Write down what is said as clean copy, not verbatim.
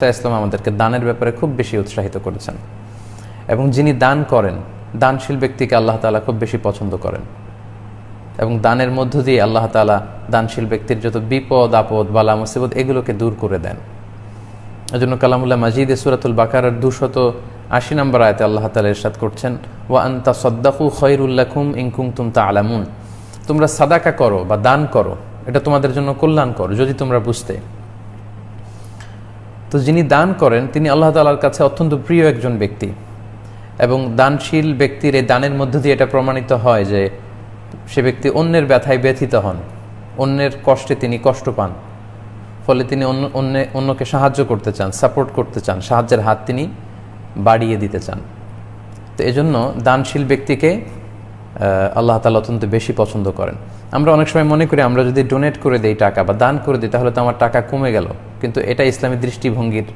ইসলাম আমাদেরকে দানের ব্যাপারে খুব বেশি উৎসাহিত করেছেন এবং যিনি দান করেন, দানশীল ব্যক্তিকে আল্লাহ তাআলা খুব বেশি পছন্দ করেন এবং দানের মধ্য দিয়ে আল্লাহ তাআলা দানশীল ব্যক্তির যত বিপদ আপদ বালা মুসিবত এগুলোকে দূর করে দেন। এজন্য কালামুল্লাহ মাজিদে সূরাতুল বাকারার 280 নম্বর আয়াতে আল্লাহ তাআলা ইরশাদ করছেন, ওয়া আন তাসাদ্দাকু খায়রুল লাকুম ইন কুনতুম তা'লামুন, তোমরা সাদাকা করো বা দান করো, এটা তোমাদের জন্য কল্যাণকর যদি তোমরা বুঝতে। তো যিনি দান করেন তিনি আল্লাহ তাআলার কাছে অত্যন্ত প্রিয় একজন ব্যক্তি এবং দানশীল ব্যক্তির এই দানের মধ্য দিয়ে এটা প্রমাণিত হয় যে সে ব্যক্তি অন্যের ব্যথায় ব্যথিত হন, অন্যের কষ্টে তিনি কষ্ট পান, ফলে তিনি অন্যকে সাহায্য করতে চান, সাপোর্ট করতে চান, সাহায্যের হাত তিনি বাড়িয়ে দিতে চান। তো এজন্য দানশীল ব্যক্তিকে আল্লাহ তাআলা অত্যন্ত বেশি পছন্দ করেন। আমরা অনেক সময় মনে করি আমরা যদি ডোনেট করে দিই টাকা বা দান করে দিই তাহলে তো আমার টাকা কমে গেল, কিন্তু এটা ইসলামী দৃষ্টিভঙ্গির